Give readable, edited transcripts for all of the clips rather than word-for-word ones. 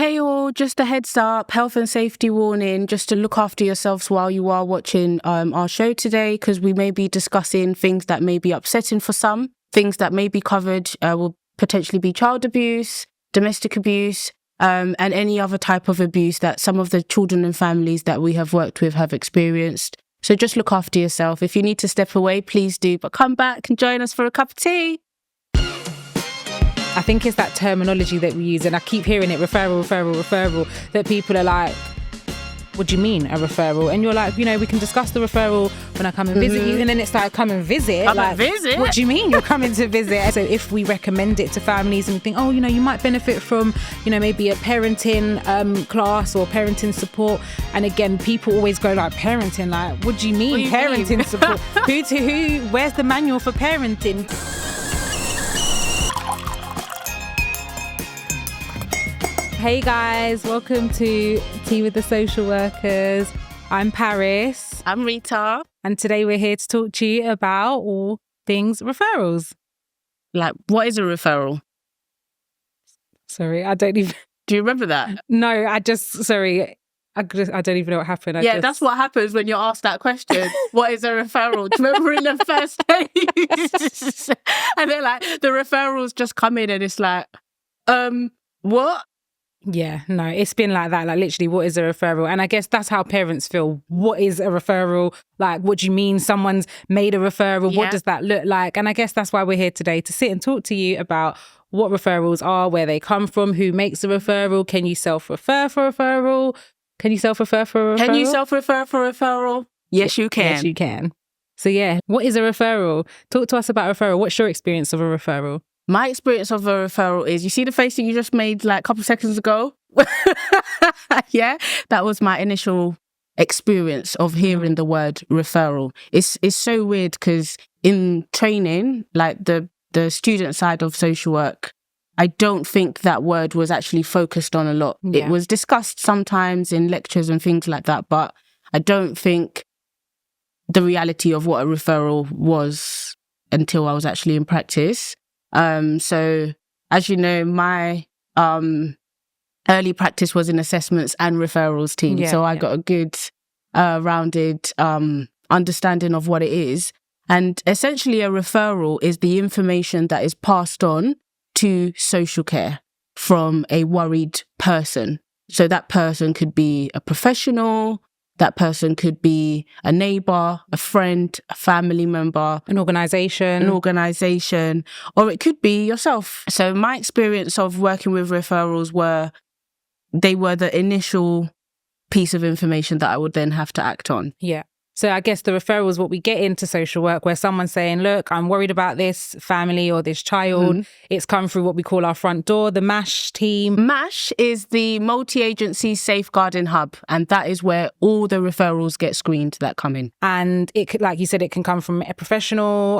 hey all, just a heads up, health and safety warning, just to look after yourselves while you are watching our show today, because we may be discussing things that may be upsetting for some. Things that may be covered will potentially be child abuse, domestic abuse, and any other type of abuse that some of the children and families that we have worked with have experienced. So just look after yourself. If you need to step away, please do, but come back and join us for a cup of tea. I think it's that terminology that we use, and I keep hearing it, referral, that people are like, what do you mean, a referral? And you're like, we can discuss the referral when I come and visit you. And then it's like, come and visit. Visit? What do you mean you're coming to visit? So if we recommend it to families and we think, you might benefit from, maybe a parenting class or parenting support. And again, people always go like, parenting, like, what do you mean parenting support? Who to who? Where's the manual for parenting? Hey guys, welcome to Tea with the Social Workers. I'm Paris. I'm Rita. And today we're here to talk to you about all things referrals. Like, what is a referral? Sorry, I don't even... Do you remember that? No, I don't even know what happened. That's what happens when you're asked that question. What is a referral? Do you remember in the first days? And they're like, the referrals just come in and it's like, what? Yeah, no, it's been like that. Like, literally, what is a referral? And I guess that's how parents feel. What is a referral? Like, what do you mean someone's made a referral? Yeah. What does that look like? And I guess that's why we're here today, to sit and talk to you about what referrals are, where they come from, who makes a referral. Can you self-refer for a referral? Can you self-refer for a referral? Can you self-refer for a referral? Yes, you can. Yes, you can. So yeah, what is a referral? Talk to us about a referral. What's your experience of a referral? My experience of a referral is, you see the face that you just made like a couple of seconds ago? Yeah, that was my initial experience of hearing the word referral. It's so weird because in training, like the student side of social work, I don't think that word was actually focused on a lot. Yeah. It was discussed sometimes in lectures and things like that, but I don't think the reality of what a referral was until I was actually in practice. So as you know, my early practice was in assessments and referrals team. Yeah, so I got a good rounded understanding of what it is. And essentially a referral is the information that is passed on to social care from a worried person. So that person could be a professional, that person could be a neighbour, a friend, a family member, an organisation, or it could be yourself. So my experience of working with referrals they were the initial piece of information that I would then have to act on. Yeah. So I guess the referral is what we get into social work, where someone's saying, look, I'm worried about this family or this child. Mm-hmm. It's come through what we call our front door, the MASH team. MASH is the multi-agency safeguarding hub, and that is where all the referrals get screened that come in. And it could, like you said, it can come from a professional.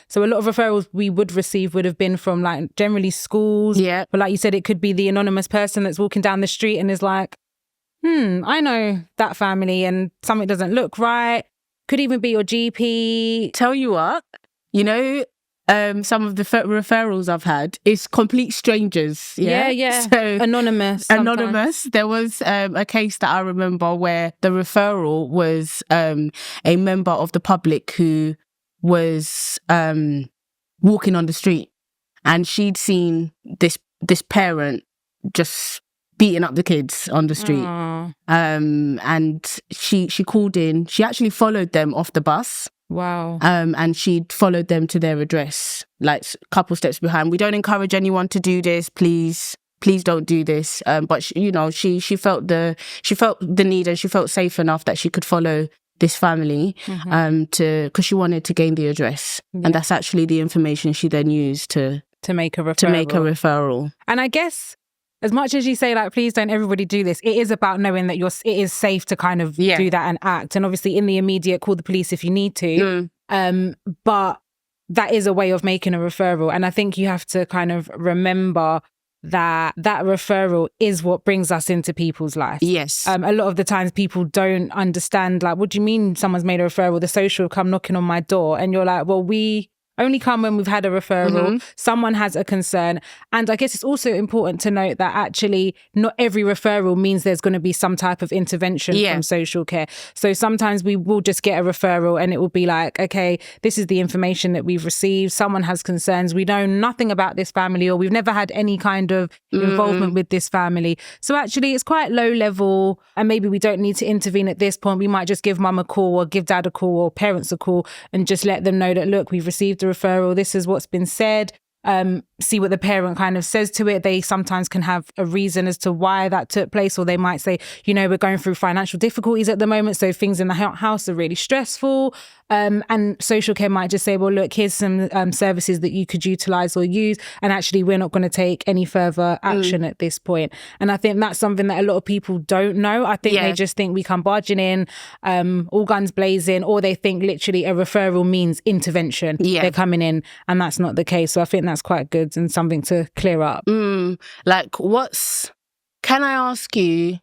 So a lot of referrals we would receive would have been from like generally schools. Yeah. But like you said, it could be the anonymous person that's walking down the street and is like, I know that family and something doesn't look right. Could even be your GP. Tell you what, some of the referrals I've had is complete strangers. Yeah. So anonymous. There was a case that I remember where the referral was a member of the public who was walking on the street, and she'd seen this parent just beating up the kids on the street. And she called in. She actually followed them off the bus. Wow. And she'd followed them to their address, like a couple steps behind. We don't encourage anyone to do this, please don't do this. But she felt the need, and she felt safe enough that she could follow this family, because she wanted to gain the address. Yeah. And that's actually the information she then used to make a referral. And I guess, as much as you say, like, please don't everybody do this, it is about knowing that it is safe to kind of do that and act. And obviously in the immediate, call the police if you need to. But that is a way of making a referral. And I think you have to kind of remember that referral is what brings us into people's lives. Yes. A lot of the times people don't understand, like, what do you mean someone's made a referral? The social come knocking on my door. And you're like, well, we only come when we've had a referral. Someone has a concern. And I guess it's also important to note that actually not every referral means there's going to be some type of intervention from social care. So sometimes we will just get a referral and it will be like, okay, this is the information that we've received. Someone has concerns. We know nothing about this family, or we've never had any kind of involvement with this family. So actually it's quite low level, and maybe we don't need to intervene at this point. We might just give mum a call or give dad a call or parents a call and just let them know that, look, we've received a referral. This is what's been said. See what the parent kind of says to it. They sometimes can have a reason as to why that took place, or they might say, you know, we're going through financial difficulties at the moment, so things in the house are really stressful. And social care might just say, well, look, here's some services that you could utilize or use, and actually we're not going to take any further action at this point. And I think that's something that a lot of people don't know. I think they just think we come barging in, all guns blazing, or they think literally a referral means intervention. They're coming in, and that's not the case. So I think that's quite good and something to clear up. Like, can I ask you,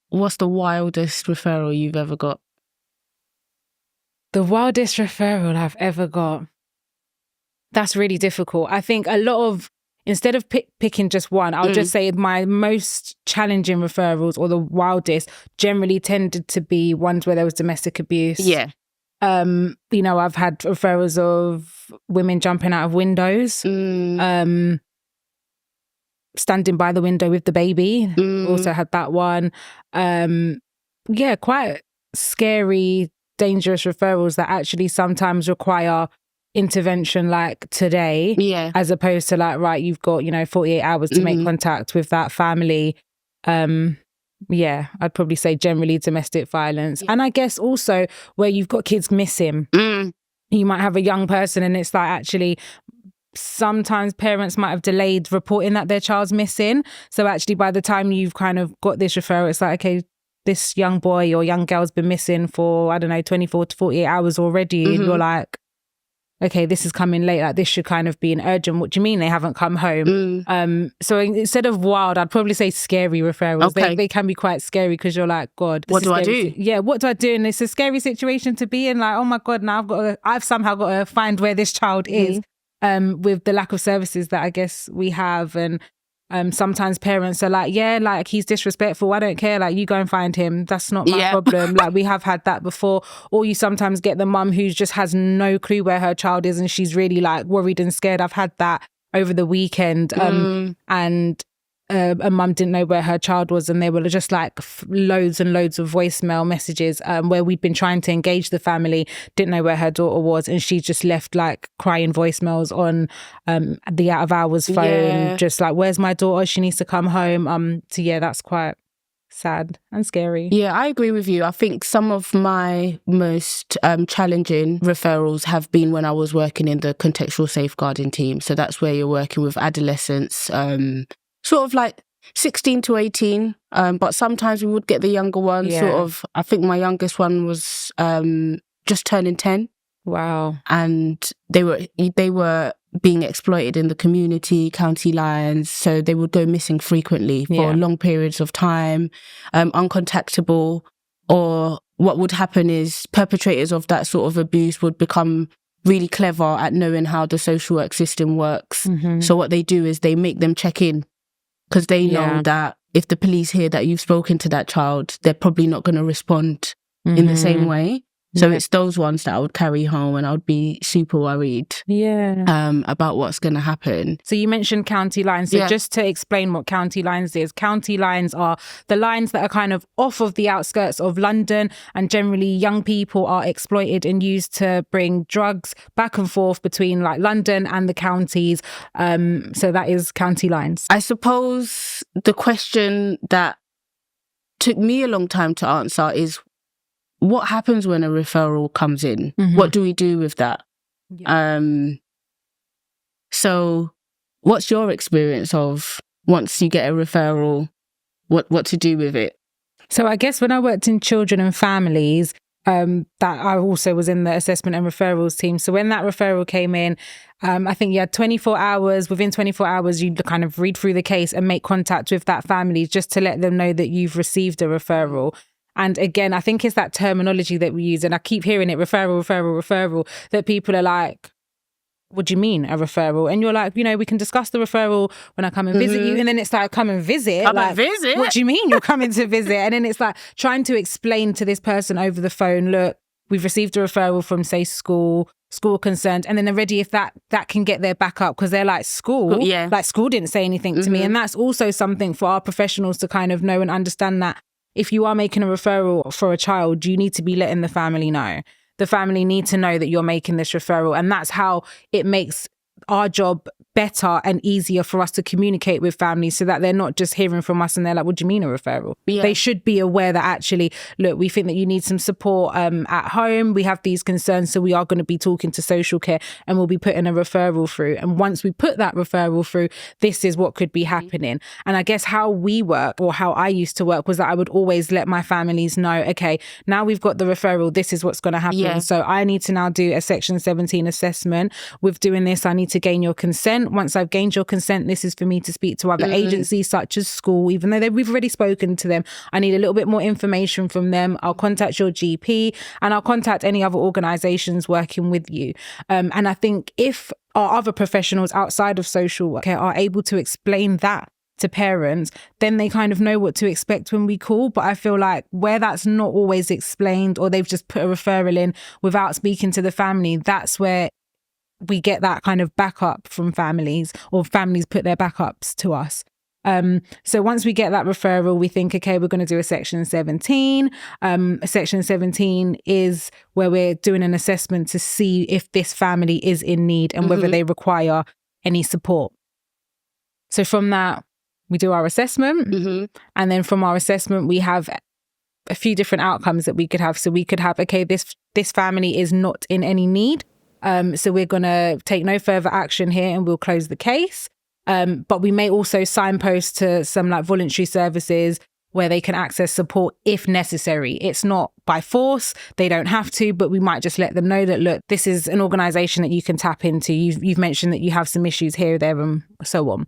what's the wildest referral you've ever got? The wildest referral I've ever got. That's really difficult. I think a lot of, instead of picking just one, I'll just say my most challenging referrals, or the wildest, generally tended to be ones where there was domestic abuse. Yeah. You know, I've had referrals of women jumping out of windows, standing by the window with the baby. Also had that one. Yeah, quite scary, dangerous referrals that actually sometimes require intervention like today, as opposed to like, right, you've got, 48 hours to make contact with that family. Yeah, I'd probably say generally domestic violence. And I guess also where you've got kids missing. You might have a young person and it's like, actually, sometimes parents might have delayed reporting that their child's missing. So actually by the time you've kind of got this referral, it's like, okay, this young boy or young girl's been missing for, 24 to 48 hours already. And you're like, okay, this is coming late. Like, this should kind of be an urgent. What do you mean they haven't come home? So instead of wild, I'd probably say scary referrals. They can be quite scary because you're like, God, what do I do? Yeah, what do I do? And it's a scary situation to be in. Like, oh my God, now I've somehow got to find where this child is. With the lack of services that I guess we have. And sometimes parents are like, yeah, like, he's disrespectful, I don't care, like, you go and find him, that's not my problem. Like, we have had that before. Or you sometimes get the mum who just has no clue where her child is and she's really like worried and scared. I've had that over the weekend. And a mum didn't know where her child was, and they were just like loads and loads of voicemail messages where we'd been trying to engage the family, didn't know where her daughter was, and she just left like crying voicemails on the out of hours phone, just like, where's my daughter, she needs to come home. So yeah, that's quite sad and scary. Yeah, I agree with you. I think some of my most challenging referrals have been when I was working in the contextual safeguarding team. So that's where you're working with adolescents, sort of like 16 to 18, but sometimes we would get the younger ones. Sort of, I think my youngest one was just turning 10. Wow. And they were being exploited in the community, county lines, so they would go missing frequently for long periods of time, uncontactable. Or what would happen is perpetrators of that sort of abuse would become really clever at knowing how the social work system works. So what they do is they make them check in, because they know that if the police hear that you've spoken to that child, they're probably not going to respond in the same way. So it's those ones that I would carry home, and I would be super worried about what's going to happen. So you mentioned county lines. So just to explain what county lines is, county lines are the lines that are kind of off of the outskirts of London, and generally young people are exploited and used to bring drugs back and forth between like London and the counties. So that is county lines. I suppose the question that took me a long time to answer is, what happens when a referral comes in? What do we do with that? So what's your experience of once you get a referral, what to do with it? So I guess when I worked in children and families, that I also was in the assessment and referrals team. So when that referral came in, I think you had 24 hours. Within 24 hours, you kind of read through the case and make contact with that family just to let them know that you've received a referral. And again, I think it's that terminology that we use, and I keep hearing it, referral, that people are like, what do you mean a referral? And you're like, we can discuss the referral when I come and visit you. And then it's like, come and visit. Visit? What do you mean you're coming to visit? And then it's like trying to explain to this person over the phone, look, we've received a referral from, say, school concerned. And then already if that can get their back up, because they're like, school? Yeah. Like, school didn't say anything to me. And that's also something for our professionals to kind of know and understand, that if you are making a referral for a child, you need to be letting the family know. The family need to know that you're making this referral. And that's how it makes our job better and easier for us to communicate with families, so that they're not just hearing from us and they're like, what do you mean a referral? Yeah. They should be aware that actually, look, we think that you need some support at home. We have these concerns, so we are going to be talking to social care and we'll be putting a referral through. And once we put that referral through, this is what could be happening. And I guess how we work, or how I used to work, was that I would always let my families know, okay, now we've got the referral, this is what's going to happen. Yeah. So I need to now do a Section 17 assessment. With doing this, I need to gain your consent. Once I've gained your consent, this is for me to speak to other agencies such as school, even though we've already spoken to them. I need a little bit more information from them. I'll contact your GP and I'll contact any other organisations working with you. And I think if our other professionals outside of social work are able to explain that to parents, then they kind of know what to expect when we call. But I feel like where that's not always explained, or they've just put a referral in without speaking to the family, that's where we get that kind of backup from families, or families put their backups to us. So once we get that referral, we think, okay, we're going to do a Section 17. A Section 17 is where we're doing an assessment to see if this family is in need and whether they require any support. So from that, we do our assessment. And then from our assessment, we have a few different outcomes that we could have. So we could have, okay, this family is not in any need. So we're going to take no further action here and we'll close the case. But we may also signpost to some like voluntary services where they can access support if necessary. It's not by force, they don't have to, but we might just let them know that, look, this is an organisation that you can tap into. You've mentioned that you have some issues here, there, and so on.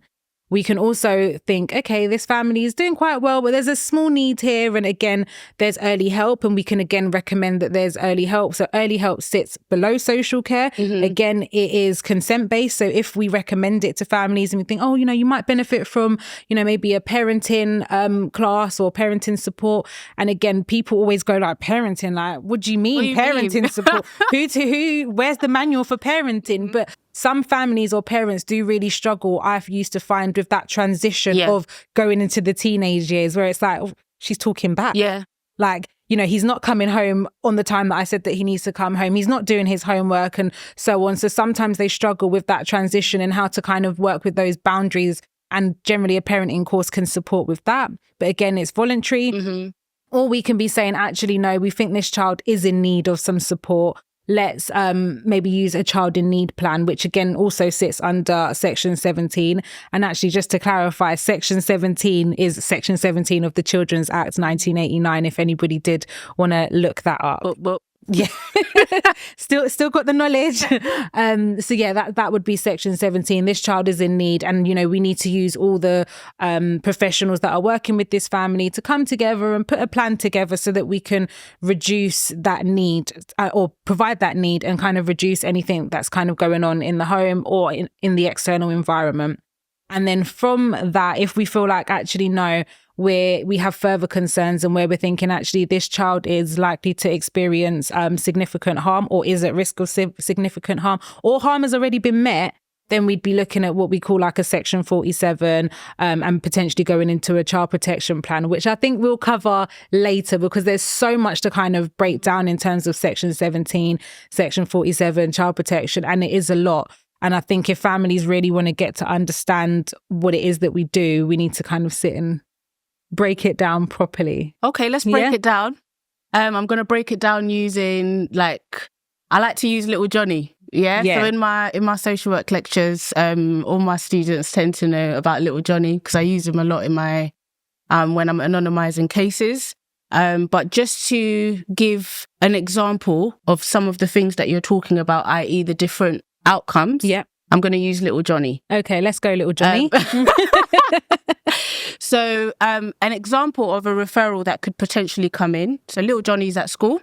We can also think, okay, this family is doing quite well, but there's a small need here. And again, there's early help, and we can again recommend that there's early help. So early help sits below social care. Again, it is consent-based. So if we recommend it to families and we think, oh, you might benefit from, maybe a parenting class or parenting support. And again, people always go like, parenting, like, what do you mean parenting support? Who, where's the manual for parenting? But some families or parents do really struggle, I've used to find, with that transition of going into the teenage years, where it's like, oh, she's talking back. Yeah. Like, he's not coming home on the time that I said that he needs to come home. He's not doing his homework and so on. So sometimes they struggle with that transition and how to kind of work with those boundaries. And generally a parenting course can support with that. But again, it's voluntary. Or we can be saying, actually, no, we think this child is in need of some support. Let's maybe use a child in need plan, which again also sits under Section 17. And actually, just to clarify, Section 17 is Section 17 of the Children's Act 1989, if anybody did want to look that up. Yeah, still got the knowledge. So yeah, that would be Section 17. This child is in need, and we need to use all the professionals that are working with this family to come together and put a plan together so that we can reduce that need or provide that need and kind of reduce anything that's kind of going on in the home or in the external environment. And then from that, if we feel like actually no, we have further concerns and where we're thinking actually this child is likely to experience significant harm or is at risk of significant harm, or harm has already been met, then we'd be looking at what we call like a Section 47 and potentially going into a child protection plan, which I think we'll cover later because there's so much to kind of break down in terms of Section 17, Section 47, child protection, and it is a lot. And I think if families really want to get to understand what it is that we do, we need to kind of sit and break it down properly. Okay, let's break it down. I'm going to break it down using I like to use little Johnny. Yeah. So in my social work lectures, all my students tend to know about little Johnny because I use him a lot in my when I'm anonymizing cases. But just to give an example of some of the things that you're talking about, i.e. the different outcomes. Yeah. I'm going to use little Johnny. Okay, let's go little Johnny. So an example of a referral that could potentially come in. So little Johnny's at school.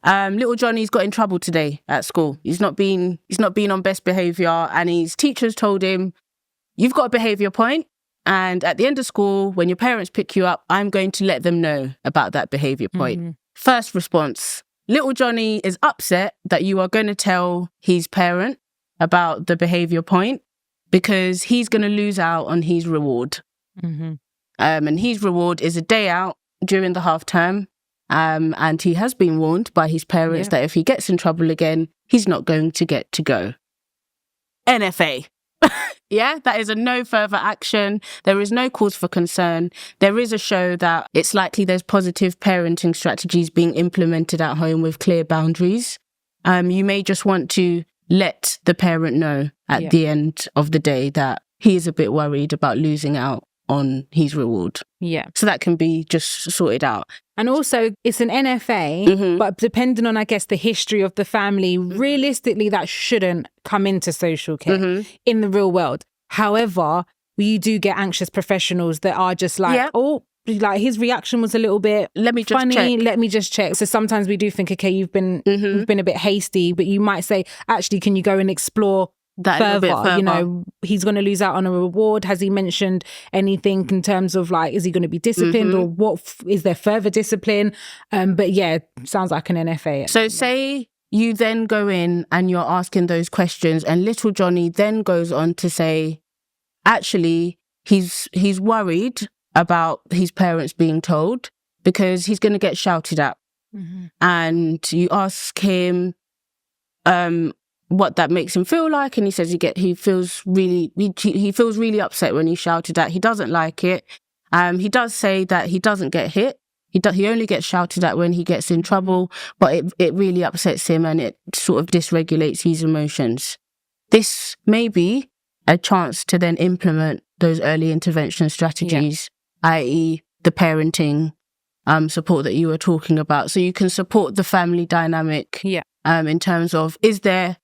little Johnny's got in trouble today at school. He's not been on best behaviour, and his teachers told him, you've got a behaviour point, and at the end of school, when your parents pick you up, I'm going to let them know about that behaviour point. Mm-hmm. First response, little Johnny is upset that you are going to tell his parent about the behaviour point because he's going to lose out on his reward. Mm-hmm. And his reward is a day out during the half term. And he has been warned by his parents that if he gets in trouble again, he's not going to get to go. NFA. Yeah, that is a no further action. There is no cause for concern. There is a show that it's likely there's positive parenting strategies being implemented at home with clear boundaries. You may just want to let the parent know at the end of the day that he is a bit worried about losing out on his reward. Yeah. So that can be just sorted out. And also, it's an NFA, but depending on, I guess, the history of the family, realistically, that shouldn't come into social care in the real world. However, you do get anxious professionals that are just like, like his reaction was a little bit funny. Let me just check. So sometimes we do think, okay, you've been a bit hasty, but you might say, actually, can you go and explore that further? You know, he's going to lose out on a reward. Has he mentioned anything in terms of like, is he going to be disciplined or what is there further discipline? But yeah, sounds like an NFA. So say you then go in and you're asking those questions, and little Johnny then goes on to say, actually, he's worried about his parents being told because he's going to get shouted at. And you ask him, what that makes him feel like, and he says he feels really upset when he's shouted at. He doesn't like it. He does say that he doesn't get hit. He only gets shouted at when he gets in trouble, but it really upsets him and it sort of dysregulates his emotions. This may be a chance to then implement those early intervention strategies, i.e. the parenting support that you were talking about. So you can support the family dynamic in terms of, is there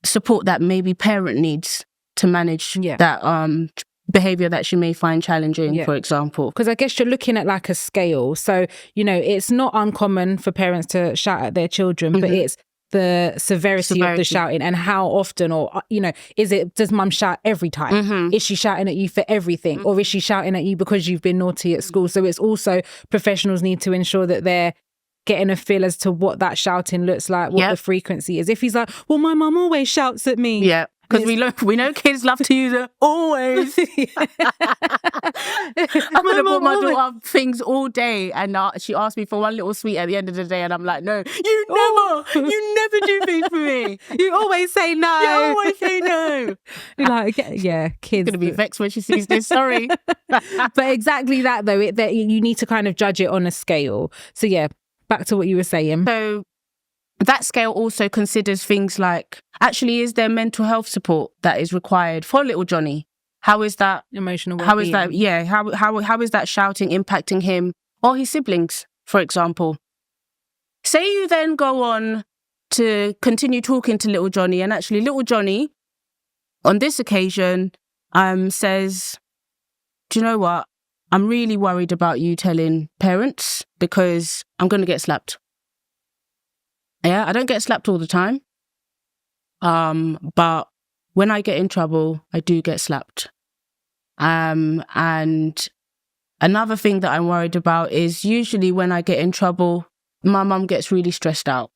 support that maybe parent needs to manage that behavior that she may find challenging, for example. Because I guess you're looking at like a scale. So, you know, it's not uncommon for parents to shout at their children, but it's the severity of the shouting and how often, or, you know, does mum shout every time? Is she shouting at you for everything? Or is she shouting at you because you've been naughty at school? So it's also, professionals need to ensure that they're getting a feel as to what that shouting looks like, what the frequency is. If he's like, well, my mum always shouts at me. Yeah. Because we know kids love to use it always. I'm going to put my daughter up things all day, and she asked me for one little sweet at the end of the day, and I'm like, no, you never do things for me. You always say no. You always say no. You're like, yeah, kids. Going to be vexed when she sees this, sorry. But exactly that, though, that you need to kind of judge it on a scale. So yeah, back to what you were saying. So that scale also considers things like, actually, is there mental health support that is required for little Johnny? How is that emotional well-being? How is that? Yeah. How is that shouting impacting him or his siblings, for example? Say you then go on to continue talking to little Johnny, and actually, little Johnny, on this occasion, says, "Do you know what? I'm really worried about you telling parents because I'm going to get slapped." Yeah, I don't get slapped all the time. But when I get in trouble, I do get slapped. And another thing that I'm worried about is usually when I get in trouble, my mum gets really stressed out.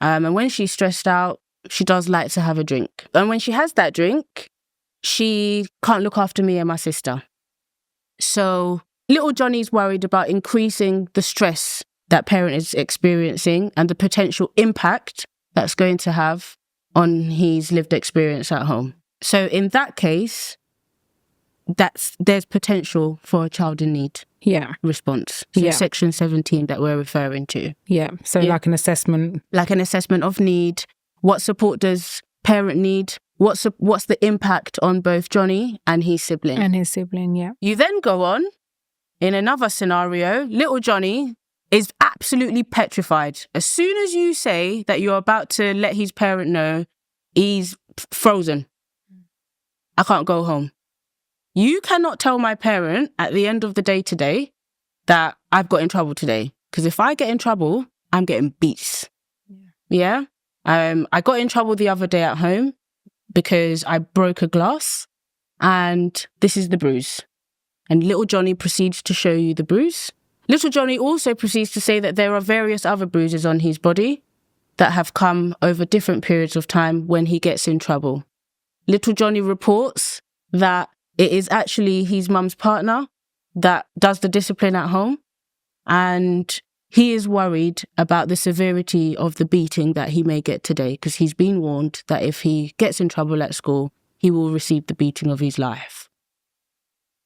And when she's stressed out, she does like to have a drink. And when she has that drink, she can't look after me and my sister. So little Johnny's worried about increasing the stress that parent is experiencing and the potential impact that's going to have on his lived experience at home. So in that case, there's potential for a child in need response. So Section 17 that we're referring to. Yeah, so like an assessment. Like an assessment of need. What support does parent need? What's the impact on both Johnny and his sibling? You then go on, in another scenario, little Johnny is absolutely petrified. As soon as you say that you're about to let his parent know, he's frozen. I can't go home. You cannot tell my parent at the end of the day today that I've got in trouble today. Because if I get in trouble, I'm getting beats. Yeah. I got in trouble the other day at home because I broke a glass, and this is the bruise. And little Johnny proceeds to show you the bruise. Little Johnny also proceeds to say that there are various other bruises on his body that have come over different periods of time when he gets in trouble. Little Johnny reports that it is actually his mum's partner that does the discipline at home, and he is worried about the severity of the beating that he may get today, because he's been warned that if he gets in trouble at school, he will receive the beating of his life.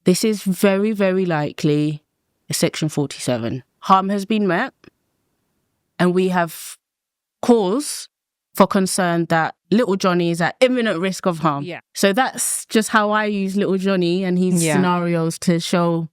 This is very, very likely a Section 47. Harm has been met, and we have cause for concern that little Johnny is at imminent risk of harm. Yeah. So that's just how I use little Johnny and his scenarios to show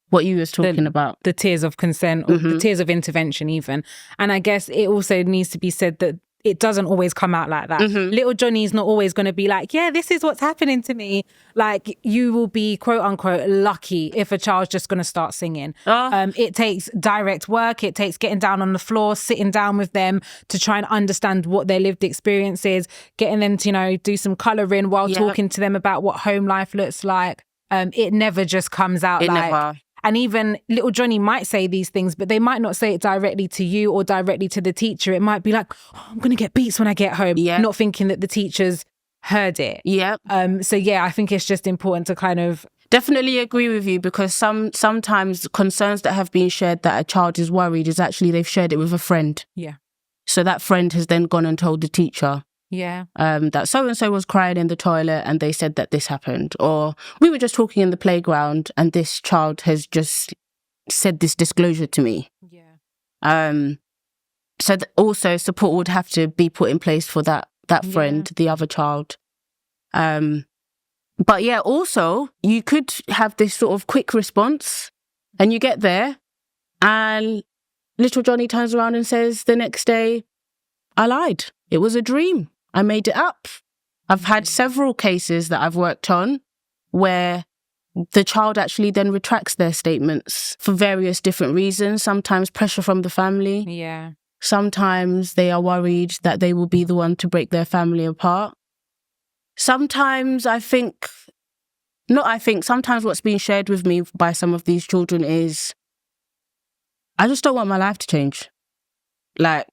what you was talking about. The tiers of consent, or the tiers of intervention even. And I guess it also needs to be said that it doesn't always come out like that. Little Johnny's not always going to be like, yeah, this is what's happening to me. Like, you will be, quote unquote, lucky if a child's just going to start singing. It takes direct work. It takes getting down on the floor, sitting down with them to try and understand what their lived experience is, getting them to, you know, do some colouring while talking to them about what home life looks like. It never just comes out never. And even little Johnny might say these things, but they might not say it directly to you or directly to the teacher. It might be like, oh, I'm going to get beats when I get home. Not thinking that the teachers heard it. So yeah, I think it's just important to kind of... Definitely agree with you, because sometimes concerns that have been shared that a child is worried is actually they've shared it with a friend. Yeah. So that friend has then gone and told the teacher. Yeah. That so-and-so was crying in the toilet and they said that this happened. Or we were just talking in the playground and this child has just said this disclosure to me. Yeah. So also support would have to be put in place for that friend, the other child. But yeah, also you could have this sort of quick response and you get there and little Johnny turns around and says the next day, I lied. It was a dream. I made it up. I've had several cases that I've worked on where the child actually then retracts their statements for various different reasons. Sometimes pressure from the family. Yeah. Sometimes they are worried that they will be the one to break their family apart. Sometimes sometimes what's being shared with me by some of these children is, I just don't want my life to change. Like,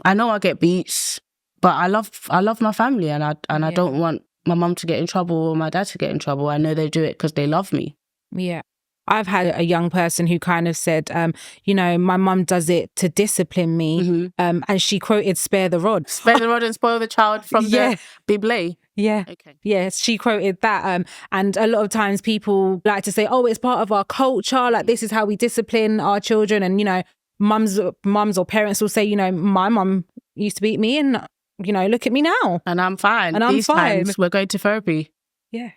I know I get beats, but I love my family, and I don't want my mum to get in trouble or my dad to get in trouble. I know they do it because they love me. Yeah. I've had a young person who kind of said, my mum does it to discipline me. And she quoted, spare the rod. Spare the rod and spoil the child from the Bible. Yeah. Okay. Yeah, she quoted that. And a lot of times people like to say, oh, it's part of our culture. Like, this is how we discipline our children. And, mums or parents will say, my mum used to beat me and, look at me now. And I'm fine. And These times we're going to therapy. Yeah.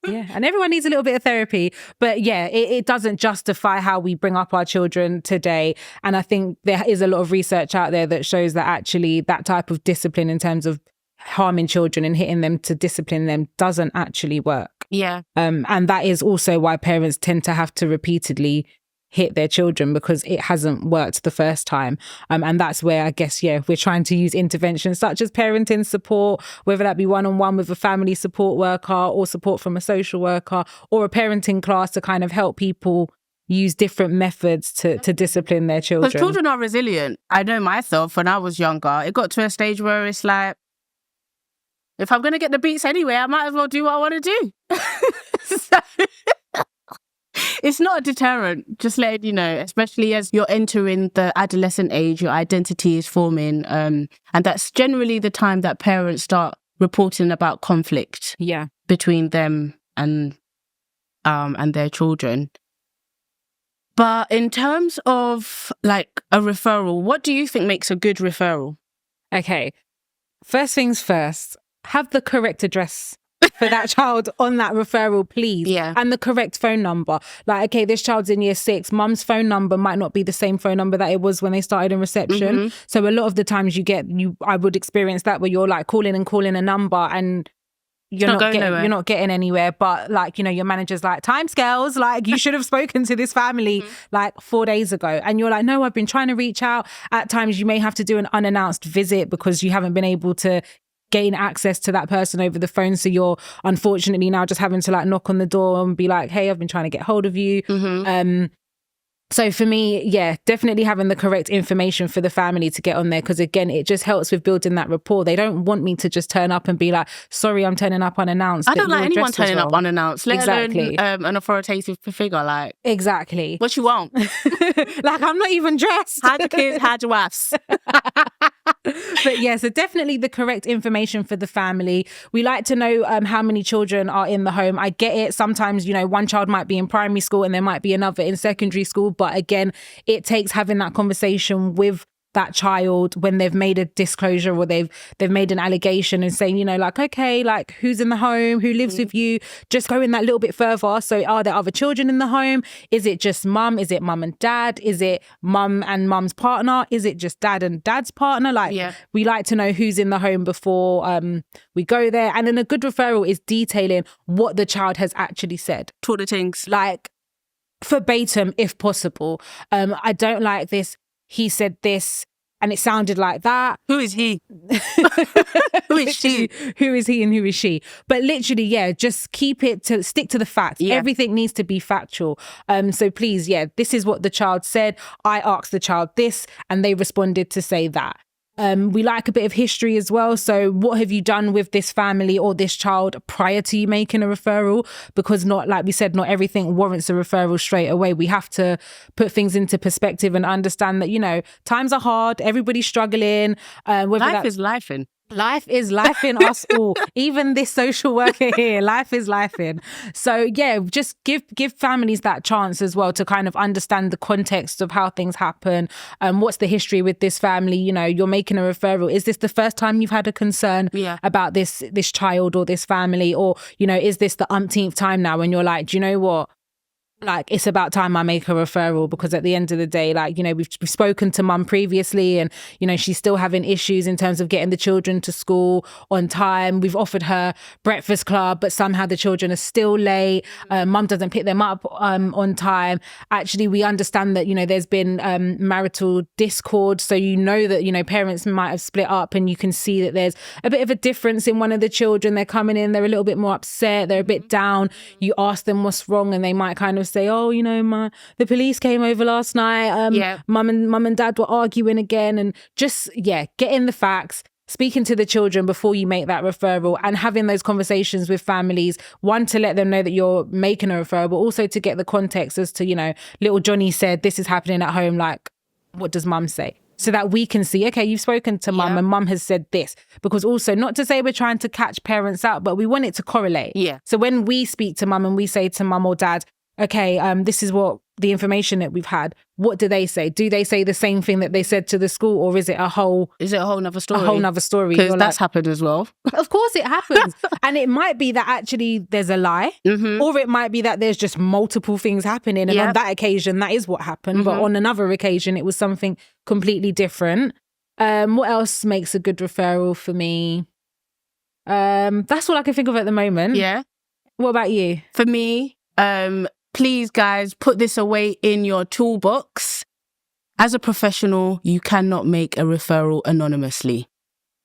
Yeah. And everyone needs a little bit of therapy. But yeah, it doesn't justify how we bring up our children today. And I think there is a lot of research out there that shows that actually that type of discipline in terms of harming children and hitting them to discipline them doesn't actually work. Yeah. And that is also why parents tend to have to repeatedly hit their children, because it hasn't worked the first time. And that's where I guess, we're trying to use interventions such as parenting support, whether that be one-on-one with a family support worker or support from a social worker or a parenting class to kind of help people use different methods to discipline their children. Because children are resilient. I know myself when I was younger, it got to a stage where it's like, if I'm going to get the beats anyway, I might as well do what I want to do. It's not a deterrent, just letting you know, especially as you're entering the adolescent age, your identity is forming. And that's generally the time that parents start reporting about conflict between them and their children. But in terms of like a referral, what do you think makes a good referral? Okay, first things first, have the correct address for that child on that referral, please. Yeah. And the correct phone number. Like, okay, this child's in year 6. Mum's phone number might not be the same phone number that it was when they started in reception. So a lot of the times I would experience that where you're like calling a number and you're not getting anywhere. But like, you know, your manager's like, timescales, like you should have spoken to this family like 4 days ago. And you're like, no, I've been trying to reach out. At times you may have to do an unannounced visit because you haven't been able to gain access to that person over the phone. So you're unfortunately now just having to like knock on the door and be like, hey, I've been trying to get hold of you. So for me, yeah, definitely having the correct information for the family to get on there. Because again, it just helps with building that rapport. They don't want me to just turn up and be like, sorry, I'm turning up unannounced. I don't like anyone turning up unannounced, let alone an authoritative figure. Like, exactly. What you want? Like, I'm not even dressed. Hide your kids, hide your wives. But yeah, so definitely the correct information for the family. We like to know how many children are in the home. I get it. Sometimes, you know, one child might be in primary school and there might be another in secondary school. But again, it takes having that conversation with that child when they've made a disclosure or they've made an allegation and saying, you know, like, okay, like who's in the home, who lives with you, just going that little bit further. So are there other children in the home? Is it just mum? Is it mum and dad? Is it mum and mum's partner? Is it just dad and dad's partner? Like, we like to know who's in the home before we go there. And then a good referral is detailing what the child has actually said. To the things. Like verbatim if possible. I don't like this. He said this and it sounded like that. Who is he? Who is she? Who is he and who is she? But literally, yeah, just stick to the facts. Yeah. Everything needs to be factual. So please, yeah, this is what the child said. I asked the child this and they responded to say that. We like a bit of history as well. So what have you done with this family or this child prior to you making a referral? Because like we said, not everything warrants a referral straight away. We have to put things into perspective and understand that, you know, times are hard. Everybody's struggling. Life is lifing. Life is lifing us all. Even this social worker here, life is lifing. So yeah, just give families that chance as well to kind of understand the context of how things happen. What's the history with this family? You know, you're making a referral. Is this the first time you've had a concern about this child or this family? Or, you know, is this the umpteenth time now when you're like, do you know what? Like, it's about time I make a referral, because at the end of the day, like, you know, we've spoken to mum previously and, you know, she's still having issues in terms of getting the children to school on time. We've offered her breakfast club, but somehow the children are still late. Mum doesn't pick them up on time. Actually, we understand that, you know, there's been marital discord. So, you know, that, you know, parents might have split up and you can see that there's a bit of a difference in one of the children. They're coming in, they're a little bit more upset, they're a bit down. You ask them what's wrong and they might kind of say, oh, you know, the police came over last night. Mum and dad were arguing again. And just, getting the facts, speaking to the children before you make that referral and having those conversations with families, one, to let them know that you're making a referral, but also to get the context as to, you know, little Johnny said this is happening at home. Like, what does mum say? So that we can see, okay, you've spoken to mum and mum has said this. Because also, not to say we're trying to catch parents out, but we want it to correlate. Yeah. So when we speak to mum and we say to mum or dad, okay, this is what the information that we've had, what do they say? Do they say the same thing that they said to the school, or is it a whole nother story? A whole nother story. Because that's happened as well. Of course it happens. And it might be that actually there's a lie, or it might be that there's just multiple things happening. And on that occasion, that is what happened. But on another occasion, it was something completely different. What else makes a good referral for me? That's all I can think of at the moment. Yeah. What about you? For me, please, guys, put this away in your toolbox. As a professional, you cannot make a referral anonymously.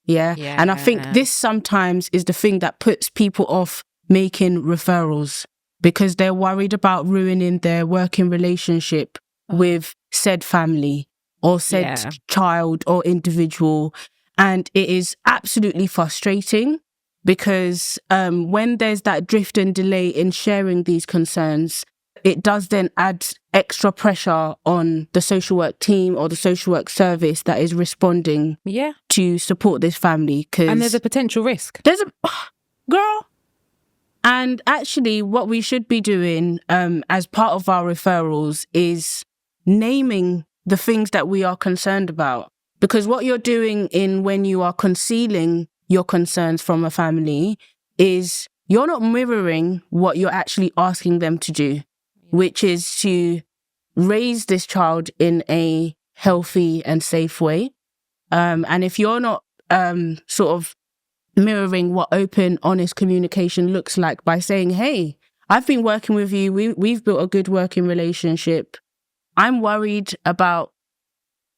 Yeah. And I think this sometimes is the thing that puts people off making referrals, because they're worried about ruining their working relationship with said family or said child or individual. And it is absolutely frustrating, because when there's that drift and delay in sharing these concerns, it does then add extra pressure on the social work team or the social work service that is responding to support this family. And there's a potential risk. Girl. And actually, what we should be doing as part of our referrals is naming the things that we are concerned about. Because what you're doing when you are concealing your concerns from a family is you're not mirroring what you're actually asking them to do, which is to raise this child in a healthy and safe way. And if you're not sort of mirroring what open, honest communication looks like by saying, hey, I've been working with you. We've built a good working relationship. I'm worried about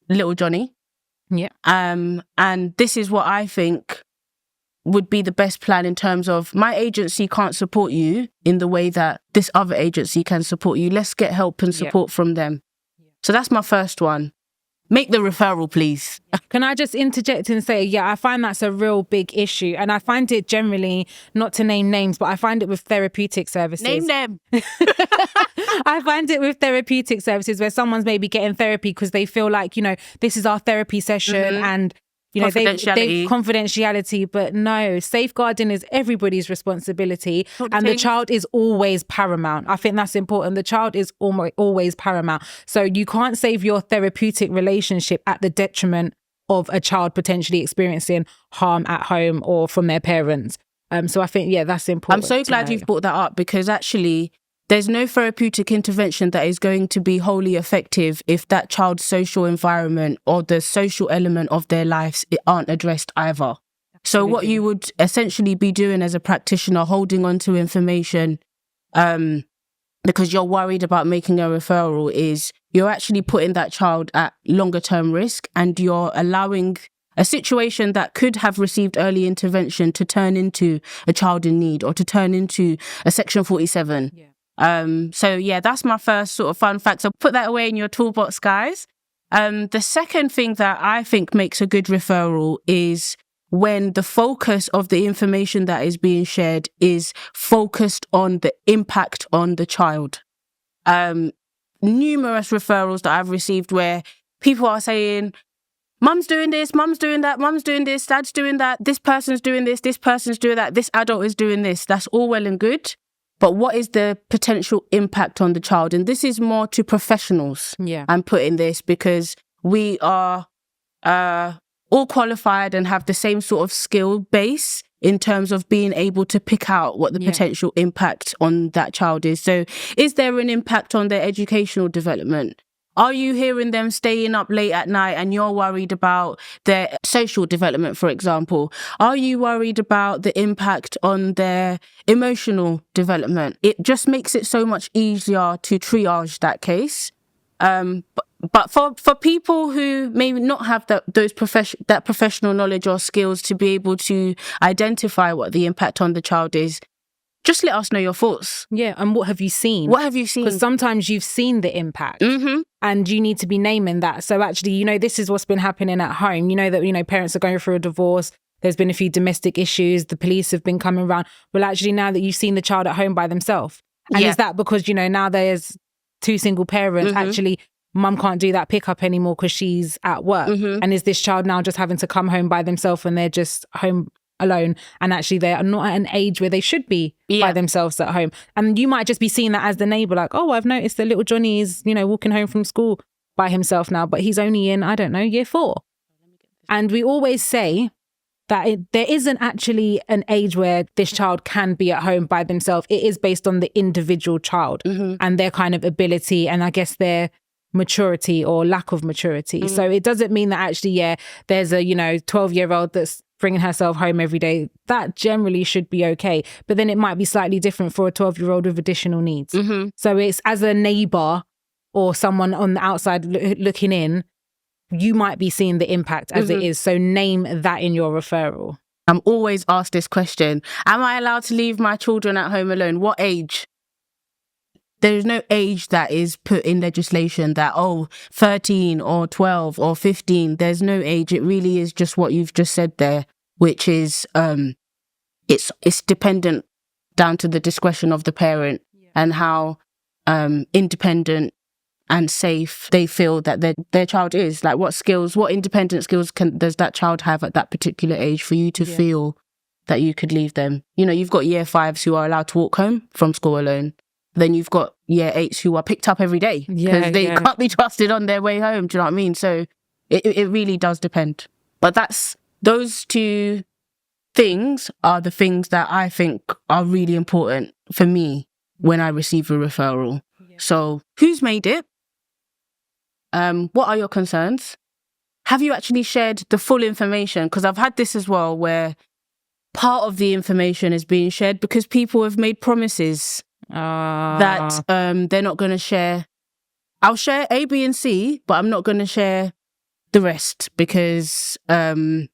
little Johnny. Yeah. And this is what I think would be the best plan in terms of my agency can't support you in the way that this other agency can support you. Let's get help and support from them. So that's my first one. Make the referral, please. Can I just interject and say, I find that's a real big issue. And I find it generally, not to name names, but I find it with therapeutic services. Name them. I find it with therapeutic services where someone's maybe getting therapy because they feel like, this is our therapy session and confidentiality, but no, safeguarding is everybody's responsibility, and the child is always paramount. I think that's important. The child is always paramount. So you can't save your therapeutic relationship at the detriment of a child potentially experiencing harm at home or from their parents. So I think, that's important. I'm so glad you've brought that up, because actually there's no therapeutic intervention that is going to be wholly effective if that child's social environment or the social element of their lives aren't addressed either. So what you would essentially be doing as a practitioner, holding on to information because you're worried about making a referral, is you're actually putting that child at longer term risk, and you're allowing a situation that could have received early intervention to turn into a child in need or to turn into a Section 47. So that's my first sort of fun fact. So put that away in your toolbox, guys. The second thing that I think makes a good referral is when the focus of the information that is being shared is focused on the impact on the child. Numerous referrals that I've received where people are saying, Mum's doing this, Mum's doing that, Mum's doing this, Dad's doing that, this person's doing this person's doing that, this adult is doing this. That's all well and good. But what is the potential impact on the child? And this is more to professionals. I'm putting this because we are all qualified and have the same sort of skill base in terms of being able to pick out what the potential impact on that child is. So is there an impact on their educational development? Are you hearing them staying up late at night and you're worried about their social development, for example? Are you worried about the impact on their emotional development? It just makes it so much easier to triage that case. But for people who may not have that professional knowledge or skills to be able to identify what the impact on the child is, just let us know your thoughts. And what have you seen? Because sometimes you've seen the impact and you need to be naming that. So actually, this is what's been happening at home. That, parents are going through a divorce. There's been a few domestic issues. The police have been coming around. Well, actually, now that you've seen the child at home by themselves. And is that because, now there's two single parents, actually, mum can't do that pickup anymore because she's at work. And is this child now just having to come home by themselves and they're just home alone, and actually they're not at an age where they should be by themselves at home? And you might just be seeing that as the neighbour, like, oh, I've noticed that little Johnny is, walking home from school by himself now, but he's only in, I don't know, year 4. And we always say that there isn't actually an age where this child can be at home by themselves. It is based on the individual child and their kind of ability and I guess their maturity or lack of maturity. So it doesn't mean that actually, there's a, 12-year-old that's bringing herself home every day. That generally should be okay. But then it might be slightly different for a 12-year-old with additional needs. So it's as a neighbour or someone on the outside looking in, you might be seeing the impact as it is. So name that in your referral. I'm always asked this question. Am I allowed to leave my children at home alone? What age? There is no age that is put in legislation that, 13 or 12 or 15. There's no age. It really is just what you've just said there, which is it's dependent down to the discretion of the parent and how independent and safe they feel that their child is. Like what independent skills does that child have at that particular age for you to feel that you could leave them? You've got year 5s who are allowed to walk home from school alone. Then you've got year 8s who are picked up every day because they can't be trusted on their way home. Do you know what I mean? So it really does depend. But those two things are the things that I think are really important for me when I receive a referral. So who's made it? What are your concerns? Have you actually shared the full information? Because I've had this as well where part of the information is being shared because people have made promises that they're not going to share. I'll share A, B, and C, but I'm not going to share the rest because I've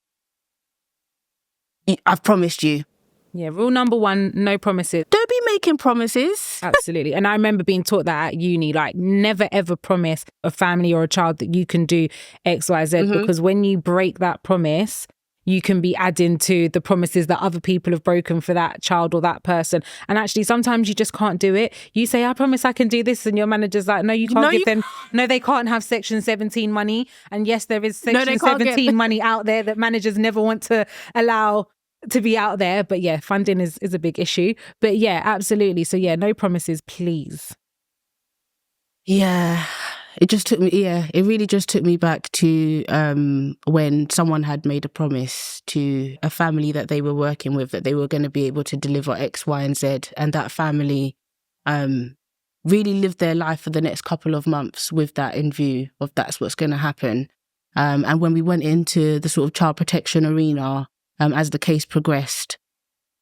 promised you. Yeah, rule number 1, no promises. Don't be making promises. Absolutely. And I remember being taught that at uni, like never ever promise a family or a child that you can do X, Y, Z, because when you break that promise, you can be adding to the promises that other people have broken for that child or that person. And actually, sometimes you just can't do it. You say, I promise I can do this. And your manager's like, no, you can't give them. No, they can't have Section 17 money. And yes, there is Section 17 money out there that managers never want to allow to be out there. But yeah, funding is a big issue. But yeah, absolutely. So yeah, no promises, please. Yeah. It really just took me back to when someone had made a promise to a family that they were working with that they were going to be able to deliver X, Y, and Z. And that family really lived their life for the next couple of months with that in view of that's what's going to happen. And when we went into the sort of child protection arena, as the case progressed,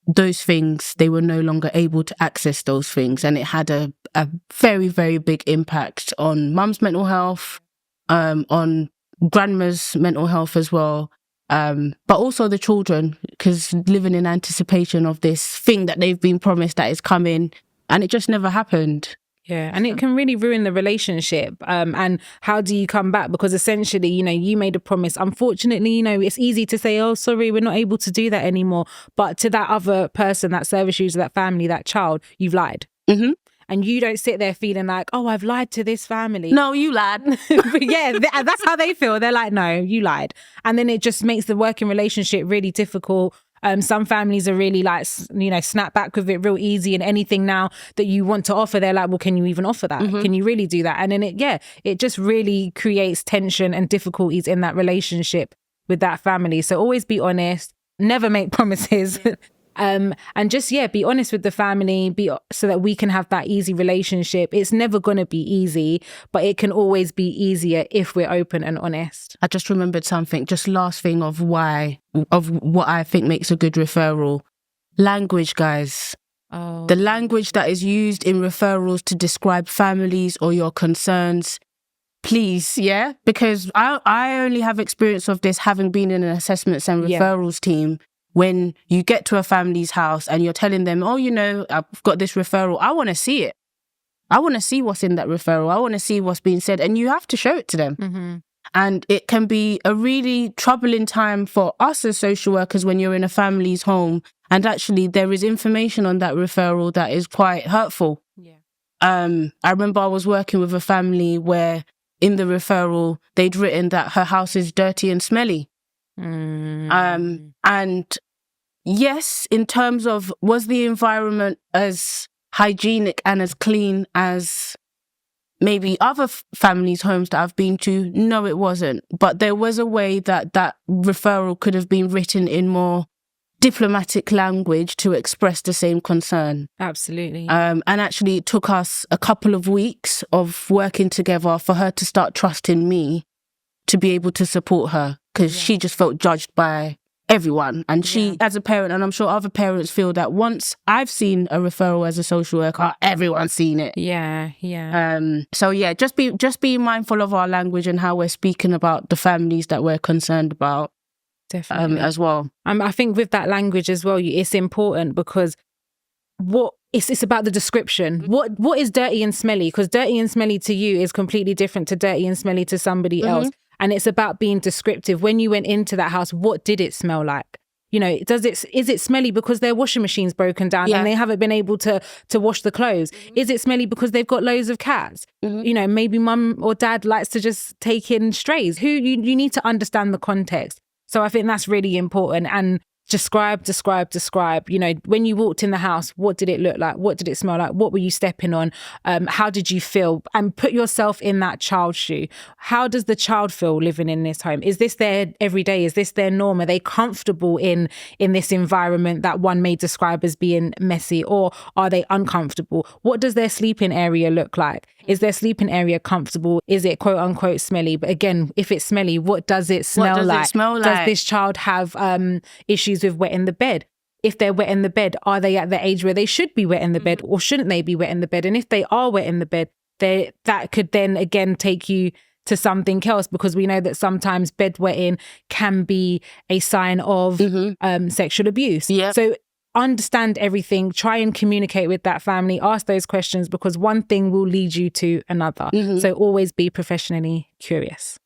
those things, they were no longer able to access those things. And it had a very, very big impact on mum's mental health, on grandma's mental health as well, but also the children, because living in anticipation of this thing that they've been promised that is coming, and it just never happened. Yeah, and it can really ruin the relationship. And how do you come back? Because essentially, you made a promise. Unfortunately, it's easy to say, oh, sorry, we're not able to do that anymore. But to that other person, that service user, that family, that child, you've lied. Mm-hmm. And you don't sit there feeling like, oh, I've lied to this family. No, you lied. But yeah, that's how they feel. They're like, no, you lied. And then it just makes the working relationship really difficult. Some families are really like, snap back with it real easy, and anything now that you want to offer, they're like, well, can you even offer that? Mm-hmm. Can you really do that? And then it just really creates tension and difficulties in that relationship with that family. So always be honest, never make promises. And just, be honest with the family, so that we can have that easy relationship. It's never going to be easy, but it can always be easier if we're open and honest. I just remembered something, just last thing of what I think makes a good referral. Language, guys. Oh. The language that is used in referrals to describe families or your concerns, please, yeah? Because I only have experience of this having been in an assessments and referrals team. When you get to a family's house and you're telling them, oh, I've got this referral, I want to see it. I want to see what's in that referral. I want to see what's being said. And you have to show it to them. Mm-hmm. And it can be a really troubling time for us as social workers when you're in a family's home. And actually, there is information on that referral that is quite hurtful. Yeah. I remember I was working with a family where in the referral, they'd written that her house is dirty and smelly. And yes, in terms of, was the environment as hygienic and as clean as maybe other families' homes that I've been to? No, it wasn't. But there was a way that referral could have been written in more diplomatic language to express the same concern. Absolutely. And actually it took us a couple of weeks of working together for her to start trusting me to be able to support her, because she just felt judged by everyone. And she, as a parent, and I'm sure other parents feel that once I've seen a referral as a social worker, everyone's seen it. Yeah. So just be mindful of our language and how we're speaking about the families that we're concerned about. Definitely. As well. I think with that language as well, it's important because it's about the description. What is dirty and smelly? Because dirty and smelly to you is completely different to dirty and smelly to somebody else. And it's about being descriptive. When you went into that house, what did it smell like? Is it smelly because their washing machine's broken down and they haven't been able to wash the clothes? Is it smelly because they've got loads of cats? Maybe mum or dad likes to just take in strays. You need to understand the context. So I think that's really important. And describe. When you walked in the house, what did it look like? What did it smell like? What were you stepping on? How did you feel? And put yourself in that child's shoe. How does the child feel living in this home? Is this their everyday? Is this their norm? Are they comfortable in this environment that one may describe as being messy, or are they uncomfortable? What does their sleeping area look like? Is their sleeping area comfortable? Is it quote unquote smelly? But again, if it's smelly, what does it smell like? Does this child have issues with wetting the bed? if they're wet in the bed, are they at the age where they should be wet in the bed, or shouldn't they be wet in the bed? And if they are wet in the bed, that could then again take you to something else, because we know that sometimes bedwetting can be a sign of sexual abuse. So understand everything, try and communicate with that family, ask those questions, because one thing will lead you to another. So always be professionally curious.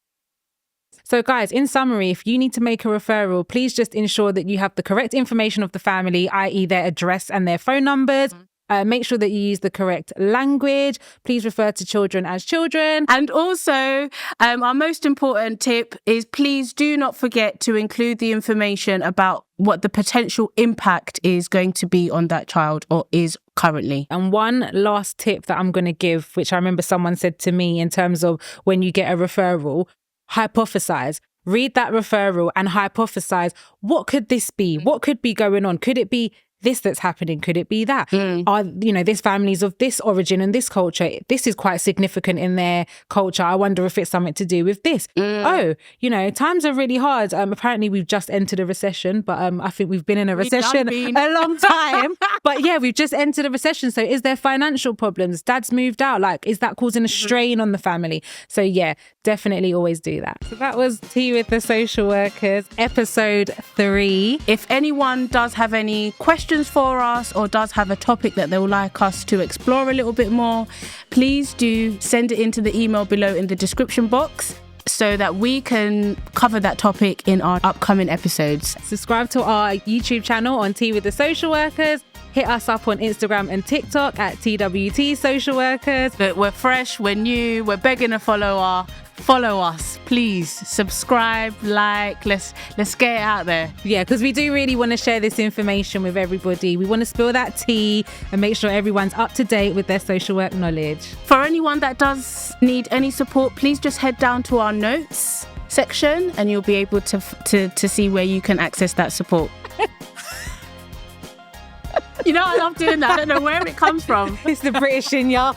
So guys, in summary, if you need to make a referral, please just ensure that you have the correct information of the family, i.e. their address and their phone numbers. Make sure that you use the correct language. Please refer to children as children. And also, our most important tip is please do not forget to include the information about what the potential impact is going to be on that child, or is currently. And one last tip that I'm going to give, which I remember someone said to me in terms of when you get a referral, hypothesize. Read that referral and hypothesize, what could this be? What could be going on? Could it be this that's happening? Could it be that? Are, this family's of this origin and this culture, this is quite significant in their culture. I wonder if it's something to do with this. Oh, times are really hard. Apparently we've just entered a recession, but I think we've been in a recession a long time. But yeah, we've just entered a recession. So is there financial problems? Dad's moved out. Like, is that causing a strain on the family? So yeah, definitely always do that. So that was Tea with the Social Workers, episode 3. If anyone does have any questions for us, or does have a topic that they would like us to explore a little bit more, please do send it into the email below in the description box, so that we can cover that topic in our upcoming episodes. Subscribe to our YouTube channel on Tea with the Social Workers. Hit us up on Instagram and TikTok at TWT Social Workers. But we're fresh, we're new, we're begging a follower. Follow us, please. Subscribe, like, let's get it out there. Yeah, because we do really want to share this information with everybody. We want to spill that tea and make sure everyone's up to date with their social work knowledge. For anyone that does need any support, please just head down to our notes section and you'll be able to see where you can access that support. I love doing that. I don't know where it comes from. It's the British in y'all.